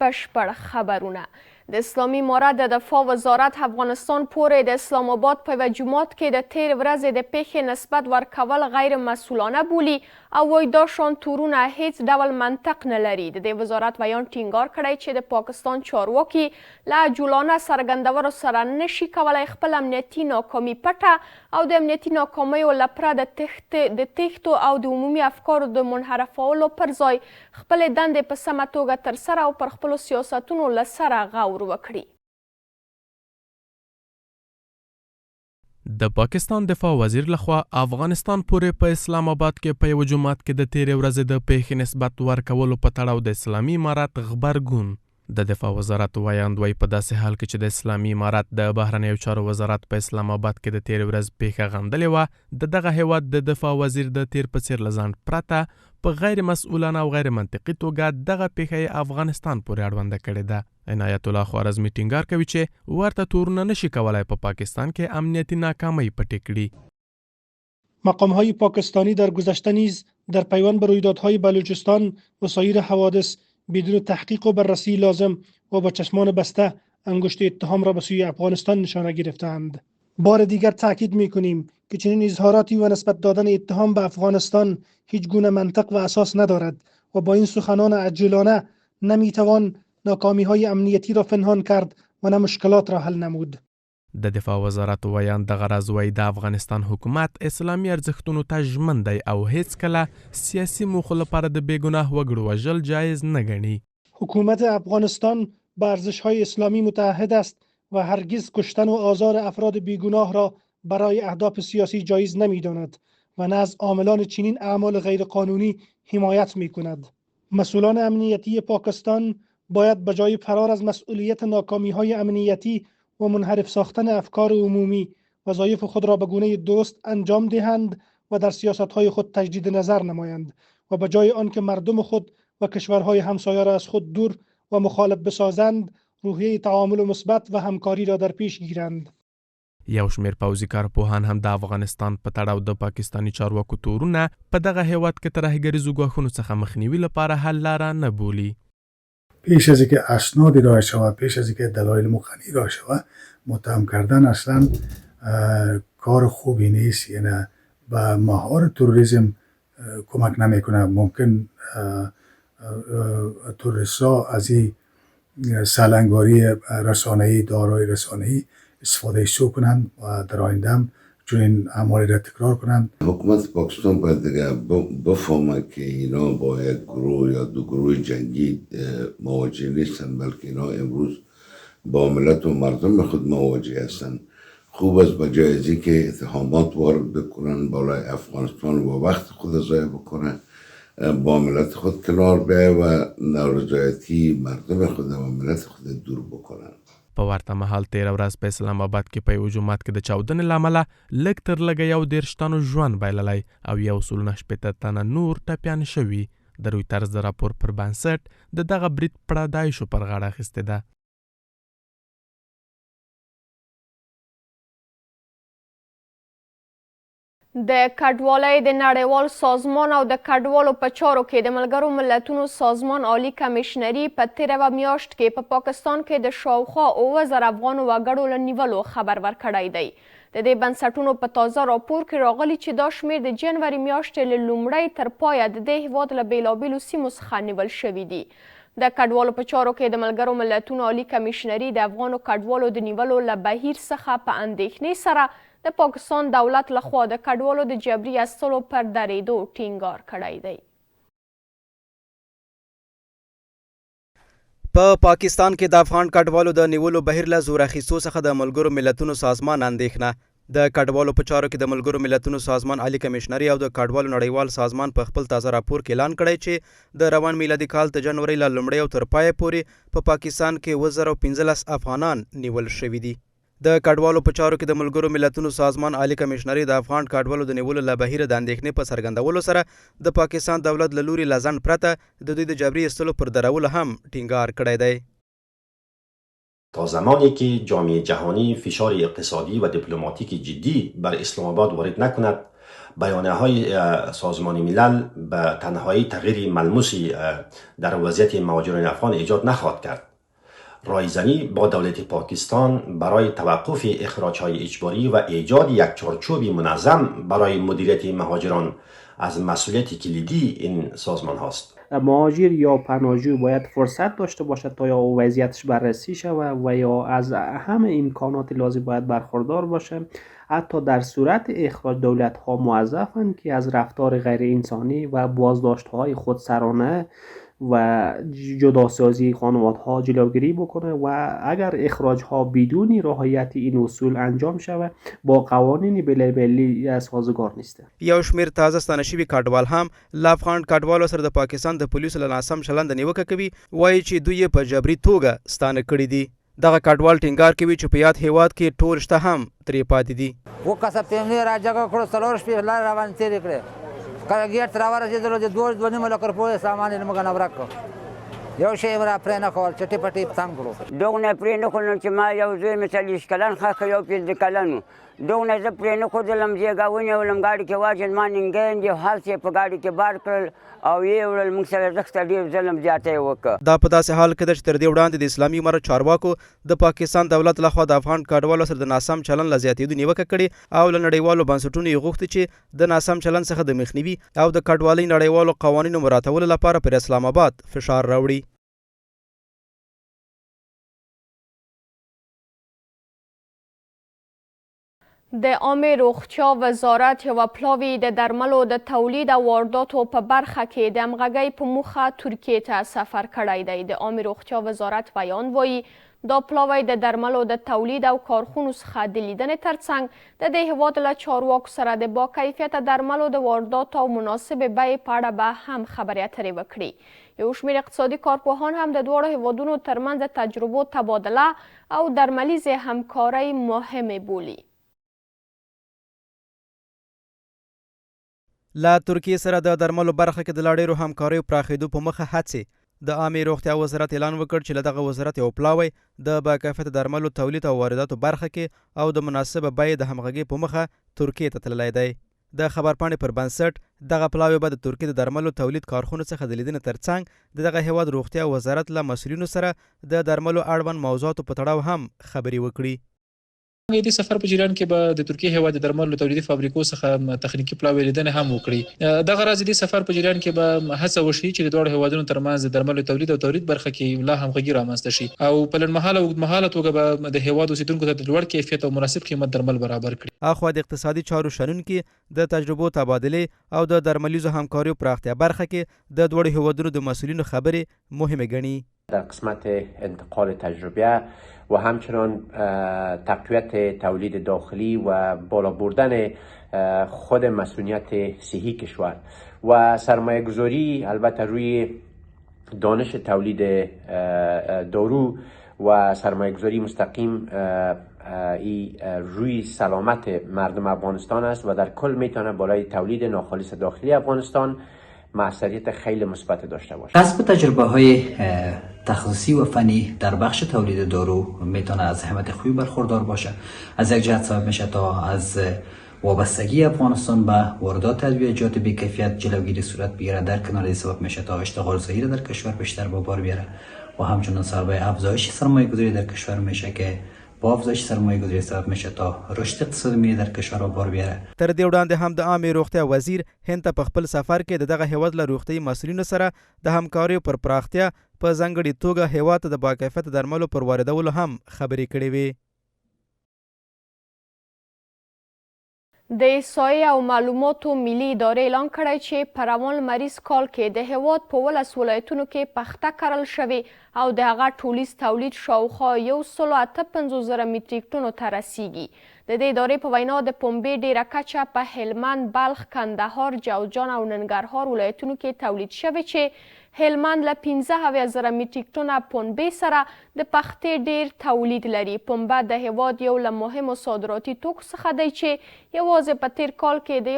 بشپړ خبرونه. د اسلامي امارت د دفاع وزارت افغانستان پورې د اسلام آباد په یوه جومات کې د تیر ورځې د پیښې نسبت ورکول غیر مسؤلانه بولي او وایي دا شان تورونه هیڅ ډول منطق نه لري. د دې وزارت بیان ټینګار کړی چې د پاکستان چارواکي له عجولانه څرګندولو سره نشي کولی خپل امنیتي ناکامي پټه او د امنیتي ناکامیو له پرته د تیښتو او د عمومي افکارو د منحرفولو پر ځای خپلې دندې په سمه توګه ترسره او پر خپلو سیاستونو له سره غور وکړي. د پاکستان دفاع وزیر لخوا افغانستان پورې په اسلام آباد کې په یو جومات کې د تیرې ورځې د پیښې نسبت ورکولو په تړاو د اسلامي امارت غبرګون. د دفاع وزارت وایاند وایي په داسې حال کې چې د اسلامي امارت د بهرنیو چارو وزارت په اسلام آباد کې د تیرې ورځ پیښه غندلې وه، د دغه هیواد د دفاع وزیر د تیر په څیر له ځان پرته په غیر مسؤلانه او غیر منطقي توګه دغه پیښه یې افغانستان پورې اړونده کړې ده. عنایت الله خوارزمي ټینګار کوي چې ورته تورونه نشي کولای په پاکستان کې امنیتي ناکامۍ پټې کړي. مقام‌های پاکستانی در گذشته نیز در پیوند به رویدادهای بلوچستان و سایر حوادث بدون تحقیق و بررسی لازم و با چشمان بسته انگشت اتهام را به سوی افغانستان نشانه گرفتند. بار دیگر تاکید می‌کنیم که چنین اظهاراتی و نسبت دادن اتهام به افغانستان هیچ گونه منطق و اساس ندارد و با این سخنان عجولانه نمیتوان ناکامی‌های امنیتی را پنهان کرد و نه مشکلات را حل نمود. د دفاع وزارت وایاند دغه راز وایي د افغانستان حکومت اسلامي ارزښتونو ته ژمن دی او هیڅ کله سیاسي موخو لپاره د بېګناه وګړو وژل جایز نه ګڼي. حکومت افغانستان به ارزش‌های اسلامی متعهد است و هرگز کشتن و آزار افراد بیگناه را برای اهداف سیاسی جایز نمی‌داند و نه از عاملان چنین اعمال غیرقانونی حمایت می‌کند. مسئولان امنیتی پاکستان باید به جای فرار از مسئولیت ناکامی‌های امنیتی و منحرف ساختن افکار عمومی وظایف خود را به گونه درست انجام دهند و در سیاست‌های خود تجدید نظر نمایند و به جای آنکه مردم خود و کشورهای همسایه را از خود دور و مخالف بسازند، روحیه تعامل مثبت و همکاری را در پیش گیرند. یو شمیر پوځي کارپوهان هم د افغانستان په تړاو د پاکستاني چارواکو تورونه په دغه هیواد کې ترهګریزو ګواښونو څخه مخنیوي لپاره حل لاره نه بولي. پیش از اینکه اسناد ارائه شود، پیش از اینکه دلایل مقنعه ارائه شود، متهم کردن اصلا کار خوبی نیست، یعنی به مهار تروریسم کمک نمیکنه. ممکن تروریست‌ها از این سلنگاری رسانه‌ای، دارای رسانه‌ای استفاده سو کنند و در آینده هم چنین اعمالی را تکرار کنند. حکومت پاکستان باید دیگه بفهمه که اینا با یک گروه یا دو گروه جنگی مواجه نیستن، بلکه اینا امروز با ملت و مردم خود مواجه هستند. خوب است بجای از اینکه اتهامات وارد بکنن بالای افغانستان و وقت خود ضایع بکنه، با ملت خود کنار بیایه و نارضایتی مردم خود و ملت خود دور بکنن. په ورته مهال تیره ورځ په اسلام آباد کې په یو جومات کې د چاودنې له امله لږ تر لږه 1.5 تنو ژوند بایللی او 190 تنه نور ټپیان شوي. د رویټرز د راپور پر بنسټ د دغه برید پردایشو پر غاړه اخیستې ده. د کډوالۍ د نړیوال سازمان او د کډوالو په چارو کې د ملګرو ملتونو سازمان عالی کمیشنري په تیره میاشت کې په پاکستان کې د شاوخوا 7000 افغان وګړو له نیولو خبر ورکړی دی. د دې بنسټونو په تازه راپور کې راغلي چې دا شمیر د جنوري میاشتې له لومړۍ تر پایه د دې هیواد له بېلابېلو سیمو څخه نیول شوي دي. د کډوالو په چارو کې د ملګرو ملتونو عالی کمیشنري د افغانو کډوالو د نیولو له بهیر څخه په اندېښنې سره د پاکستان دولت لخوا د کډوالو د جبري ایستلو پر درېدو ټینګار کړی دی. په پاکستان کې د افغان کډوالو د نیولو بهیر له زور اخیستو څخه د ملګرو ملتونو سازمان اندېښنه. د کډوالو په چارو کې د ملګرو ملتونو سازمان عالی کمیشنري او د کډوالو نړیوال سازمان په خپل تازه راپور کې اعلان کړی چې د روان میلادي کال د جنوري له لومړۍ او تر پایه پورې په پاکستان کې 2015 افغانان نیول شوي دي. د کډوالو په چارو کې د ملګرو ملتونو سازمان عالی کمیشنري د افغان کډوالو د نیولو له بهیره د اندېښنې په څرګندولو سره د پاکستان دولت له لوري له ځنډ پرته د دوی د جبري ایستلو پر درولو هم ټینګار کړی دی. تا زمانی که جامعه جهانی فشار اقتصادی و دیپلماتیک جدی بر اسلام آباد وارد نکند، بیانیه های سازمان ملل به تنهایی تغییر ملموسی در وضعیت مهاجران افغان ایجاد نخواهد کرد. رایزنی با دولت پاکستان برای توقف اخراج های اجباری و ایجاد یک چارچوب منظم برای مدیریت مهاجران از مسئولیت کلیدی این سازمان هاست. مهاجر یا پناهجوی باید فرصت داشته باشد تا یا وضعیتش بررسی شود و یا از همه امکانات لازم باید برخوردار باشه. حتی در صورت اخراج دولت ها موظفند که از رفتار غیر انسانی و بازداشت های خودسرانه و جداسازی خانوادها جلوگیری بکنه و اگر اخراج ها بدون رعایت این اصول انجام شود با قوانین بین‌المللی سازگار نیست. یو شمیر تازه ستانشوي کډوال هم له افغان کډوالو سره د پاکستان د پولیسو له ناسم چلند نیوکه کوي، وایي چې دوی په جبري توګه ستانه کړي دي. دغه کډوال ټینګار کوي چې په یاد هیواد کې ټول شته هم ترې پاتې دي. و کسه پیمنې را جګه کړو، څلور شپې لار روان تېرې کړې، کله ګیټ راورسېدلو د 2.5 لک روپیو سامان یې موږ نه ورک کړو. یو شی را پرې نه کول، چټي پټي سم کړو. دغه پرې نه کول چې ما یو زوی مې 40 کلن ښه یو 15 کلن و. دغه زه پرې نه کودلم، جګه ونیولم، ګاډي کې واچېد، ما ننګین دي هلته یې په ګاډي کې بار کړل او یې وړل. موږ سره زښته ډېر ظلم زیاتی وکړ. دا په داسې حال کې ده چې تر دې وړاندې د اسلامي امارت چارواکو د پاکستان دولت لخوا د افغان کډوالو سره د ناسم چلن له زیاتېدو نیوکه کړې او له نړیوالو بنسټونو یې غوښتي چې د ناسم چلن څخه د مخنیوي او د کډوالۍ نړیوالو قوانینو مراعاتولو لپاره پر اسلام آباد فشار راوړي. د عامې روغتیا وزارت یوه پلاوی د درملو د تولید او وارداتو په برخه کې د همغږۍ په موخه ترکیې ته سفر کړی دی. د عامې روغتیا وزارت بیان وایي دا پلاوی د درملو د تولید او کارخونو څخه د لیدنې ترڅنګ د دې هیواد له چارواکو سره د با کیفیته درملو د وارداتو او مناسبې بیې په اړه به هم خبرې اترې وکړي. یو شمېر اقتصادي کارپوهان هم د دواړو هیوادونو ترمنځ د تجربو تبادله او درملیزې همکارۍ مهمې بولي. له ترکیې سره د درملو برخه کې د لا ډېرو همکاریو پراخېدو په مخه هڅې د عامې روغتیا وزارت اعلان وکړ چې له دغه وزارت یو پلاوی د باکیفیته درملو تولید او وارداتو برخه کې او د مناسبه بیې د همغږۍ په مخه ترکیې ته تللی دی. د خبرپاڼې پر بنسټ دغه پلاوی به د ترکیې د درملو تولید کارخونو څخه د لیدنې ترڅنګ د دغه هیواد روغتیا وزارت له مسؤلینو سره د درملو اړوند موضوعاتو په تړاو هم خبرې وکړي. د سفر په جریان کې به د ترکیې هیواد د درملو تولیدي فابریکو څخه تخنیکی پلاوی لیدنه هم وکړي. دغه راز د سفر په جریان کې به هڅه وشي چې د دوه هیوادونو ترمنځ د درملو تولید او تولید برخه کې لا همغږي رامنځته شي او په لنډمهاله او اوږدمهاله توګه به د هیواد اوسیدونکو ته د لوړ کیفیت او مناسب قیمت درمل برابر کړي. اخوا د اقتصادي چارو شنونکي د تجربو تبادله او د درملیزو همکاریو پراختیا برخه کې د دوه هیوادونو د مسؤلینو خبرې مهمه ګڼي. در قسمت انتقال تجربه و همچنان تقویت تولید داخلی و بالا بردن خود مسئولیت صحی کشور و سرمایه گذاری البته روی دانش تولید دارو و سرمایه گذاری مستقیم روی سلامت مردم افغانستان است و در کل میتونه بالای تولید ناخالص داخلی افغانستان موثریت خیلی مثبت داشته باشه. کسب تجربه های تخصصی و فنی در بخش تولید دارو میتونه از اهمیت خوبی برخوردار باشه. از یک جهت سبب میشه تا از وابستگی افغانستان به واردات ادویه‌جات بی‌کیفیت جلوگیری صورت بگیره. در کنار این سبب میشه تا اشتغال زایی در کشور بیشتر به بار بیاره و همچنین سبب افزایش سرمایه‌گذاری در کشور میشه که با افزایش سرمایه‌گذاری سبب میشه تا رشد اقتصادی ملی در کشور به بار بیاره. تر دې وړاندې هم د عامې روغتیا وزیر هند ته په خپل سفر کې د دغه هیواد له روغتیایي مسؤلینو سره د همکاریو پر پراختیا په ځانګړې توګه هیواد ته د باکیفیته درملو پر واردولو هم خبرې کړې وې. د احصایې او معلوماتو ملي ادارې اعلان کړی چې په روان لمریز کال کې د هیواد په 12 ولایتونو کې پخته کرل شوې او د هغه ټولیز تولید شاوخوا 158,000 میټریک ټنو ته رسیږي. د دې ادارې په وینا د پنبې ډیره کچه په هلمند، بلخ، کندهار، جوزجان او ننګرهار ولایتونو کې تولید شوې چې هلمند له 15,000 میټریک ټنه پنبې سره د پختې ډیر تولید لري. پنبه د هیواد یو له مهمو صادراتي توکو څخه دی چې یوازې په تیر کال کې د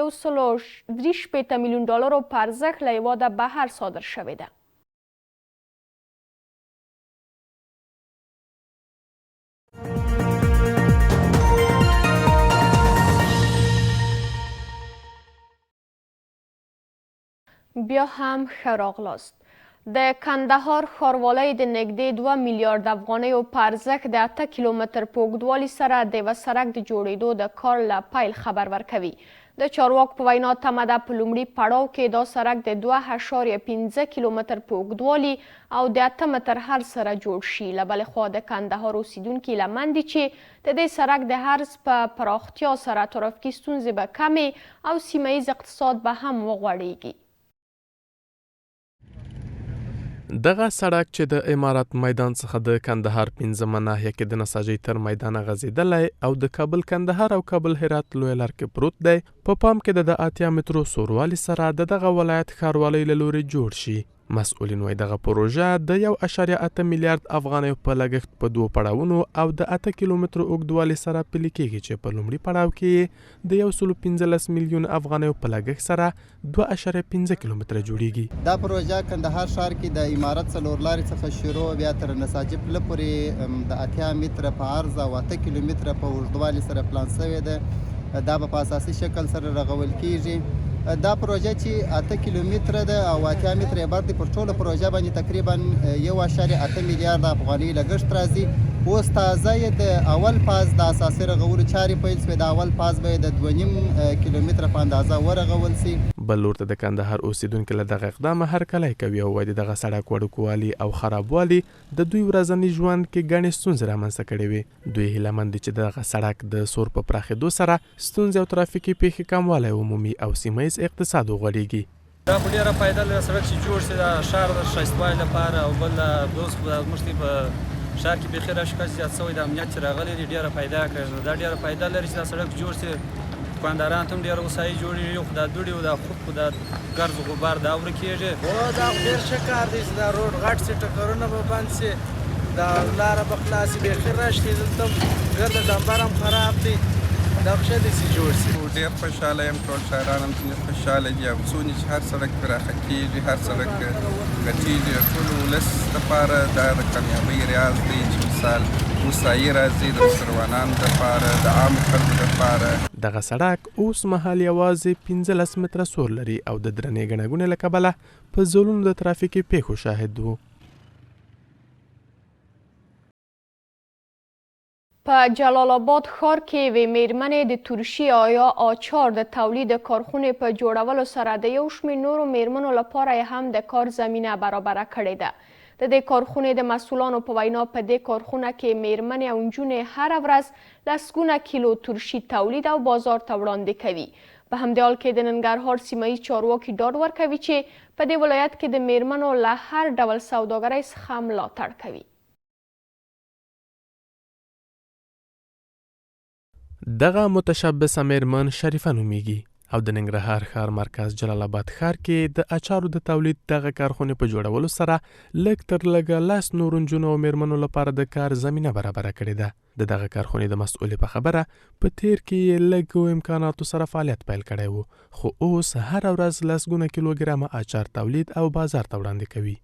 163 میلیون ډالرو په ارزښت له هیواده بهر صادر شوې ده. بیا هم ښه راغلاست. د کندهار ښاروالۍ د نږدې 2 میلیارډ افغانیو په ارزښت د 8 کیلومتر په اوږدوالي سره د یوه سړک د جوړېدو د کار له پیل خبر ورکوي. د چارواکو په وینا تمه ده په لومړي پړاو کې دا سړک د 2.15 کیلومتر په اوږدوالي او د 8 متر حل سره جوړ شي. له بلې خوا د کندهار اوسیدونکي هیلهمند دي چې د دې سړک د حرز په پراختیا سره ترافیکي ستونزې به کمې او سیمه ییز اقتصاد به هم وغوړېږي. دغه سړک چې د امارات میدان څخه د کندهار 15مه ناحیه کې د نساجۍ تر میدانه غځېدلی او د کابل کندهار او کابل هرات لویه لار کې پروت دی، په پام کې د 8 مترو سوروالي سره د دغه ولایت ښاروالۍ له لورې جوړ شي. مسؤلین وایي دغه پروژه د 1.8 میلیارډ افغانیو په لګښت په 2 پړاوونو او د 8 کیلومترو اوږدوالي سره پلي کېږي چې په لومړي پړاو کې د 115 میلیون افغانیو په لګښت سره 2.15 کیلومتره جوړیږي. دا پروژه کندهار ښار کې د امارت څلور لارې څخه شروع بیا تر نساجي پله پورې د 8 متره په عرض او 8 کیلومتره په اوږدوالي سره پلان شوې ده. دا په اساسي شکل سره رغول کېږي. دا پروژه چې 8 کیلومتره ده او 8 متره عبارت دی، پر ټوله پروژه باندې تقریبا 1.8 میلیارډ افغانۍ لګښت راځي. اوس تازه یې د اول پاس د اساسي رغولو چارې پیل شوې. د اول پاس به د 2.5 کیلومتره په اندازه ورغول شي. بل لور ته د کندهار اوسیدونکي له دغه اقدامه هرکلی کوي او وایي دغه سړک وړوکوالي او خرابوالي د دوی ورځني ژوند کې ګڼې ستونزې رامنځته کړې وي. دوی هیلهمند دي چې دغه سړک د سور په پراخېدو سره ستونزې او ترافیکي پیښې کموالی ومومي او سیمه ییز اقتصاد وغوړېږي. دا خو ډېره فایده لري سړک چې جوړ شي د ښار د ښایستوالي لپاره او بل اوس موږ په ښار کې بیخي راشکاس زیات شوی د امنیت چې راغلی دی ډېره فایده کوي. دا ډېره فایده لري چې دا سړک جوړ شي. دوکانداران ته هم ډېره هوسایي جوړېږي خو دا دوړې او دا خوب خو دا ګرد غبار دا ورکېږي. دا ډېر ښه کار دی چې دا روډ غټ شي، ټکرونه به بند شي، دا لاره به خلاص شي. بیخي راشي دلته ګرد ډمبر هم خراب دی. دا ښه دی چې جوړ شي. ډېر خوشحاله یم، ټول شاعران هم ډېر خوشحاله دي. افسونې چې هر سړک پراخه کېږي، هر سړک غټېږي، د ټول ولس لپاره دا د کامیابۍ راز دی چې مثال هوسایي راځي د مسلمانانو لپاره، د عامو خلکو لپاره. دغه سړک اوس مهال یوازې 15 متره سور لري او د درنې ګڼه ګوڼې له کبله په ځلونو د ترافیکي پیښو شاهد وو. په جلال آباد ښار کې یوې میرمنې د ترشي یا آچار د تولید کارخونې په جوړولو سره د یو شمېر نورو میرمنو لپاره یې هم د کار زمینه برابره کړې ده. د دې کارخونې د مسؤلانو په وینا په دې کارخونه کې میرمنې او نجونې هره ورځ لسګونه کیلو ترشي تولید او بازار ته وړاندې کوي. په همدې حال کې د ننګرهار سیمه ییز چارواکي ډاډ ورکوي چې په دې ولایت کې د میرمنو له هر ډول سوداګرۍ څخه ملاتړ کوي. دغه متشبثه میرمن شریفه نومیږي او د ننګرهار ښار مرکز جلال آباد ښار کې د اچارو د تولید دغه کارخونې په جوړولو سره لږ تر لږه 10 نورو نجونو او میرمنو لپاره د کار زمینه برابره کړې ده. د دغه کارخونې د مسؤلې په خبره په تیر کې یې لږو امکاناتو سره فعالیت پیل کړی وو، خو اوس هره ورځ لسګونه کیلوګرامه اچار تولید او بازار ته وړاندې کوي.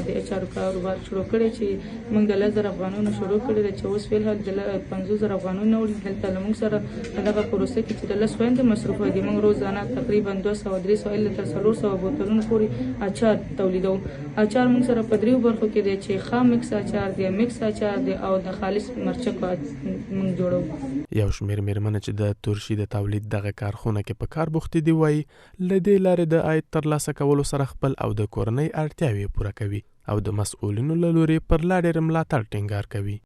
د اچارو کاروبار شروع کړی چې موږ د 10,000 افغانونو شروع کړی ده چې اوس فعل د 50,000 افغانونو هلته له موږ سره دغه پروسه کې چې د 10 خویندې مصروفه دي. موږ روزانه تقریبا 200-300 الا تر 400 بوتلونو پورې اچار تولیدوو. اچار موږ سره په 3 برخو کې دی چې خام مکس اچار دی، مکس اچار دی او د خالص مرچکو موږ جوړوو. یو شمېر میرمنې چې د ترشي د تولید دغه کارخونه کې په کار بوختې دي وایي له دې لارې د عاید ترلاسه کولو سره خپل او د کورنۍ اړتیاوې پوره کوي او د مسؤلینو له لورې پر لا ډېر ملاتړ ټینګار کوي.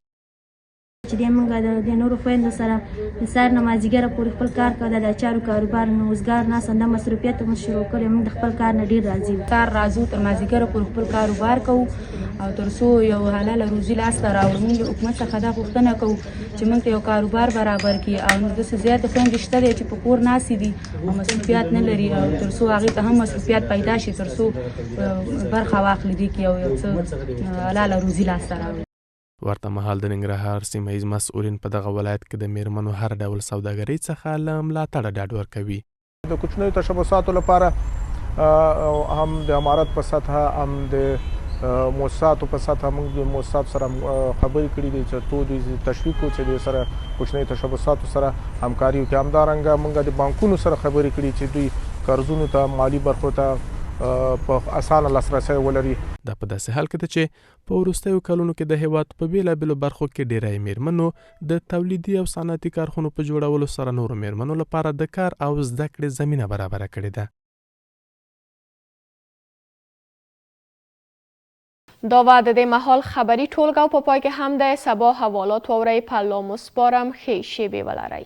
چې موږ د نورو خویندو سره د سهار نه مازدیګره پورې خپل کار کوو. د اچارو کاروبار نه اوزګار ناست همدا مصروفیت مو شروع کړی. موږ د خپل کار نه ډېر راضي یو. کار راځو تر مازدیګره پورې خپل کاروبار کوو او تر څو یو حلاله روزي لاسته راوړو. موږ د حکومت څخه دا غوښتنه کوو چې موږ ته یو کاروبار برابر کړي او موږ داسې زیاتې خویندې شته دی چې په کور ناستې دي او مصروفیات نه لري او تر څو هغې ته هم مصروفیات پیدا شي، تر څو برخه واخلي دې کې او یو څه حلاله روزي لاسته راوړي. ورته مهال د ننګرهار سیمه ییز مسؤلین په دغه ولایت کې د میرمنو هر ډول سوداګرۍ څخه له ملاتړه ډاډ ورکوي. د کوچنیو تشبثاتو لپاره هم د امارت په سطحه هم د مؤسساتو په سطحه موږ د مؤسساتو سره خبرې کړې دي چې ټول دوی تشویق وکړي چې د سره کوچنیو تشبثاتو سره همکاري وکړي. همدارنګه موږ د بانکونو سره خبرې کړې چې دوی قرضونو ته مالی برخو ته په اسانه لاسرسی ولري. دا په داسې حال کې ده چې په وروستیو کلونو کې د هیواد په بیلابیلو برخو کې ډیری میرمنو د تولیدي او صنعتي کارخونو په جوړولو سره نورو میرمنو لپاره د کار او زده کړې زمینه برابره کړې ده. دا و د دې مهال خبري ټولګه په پای کې هم د سبا حوالات واورئ. په الله مو سپارم. ښې شېبې ولرئ.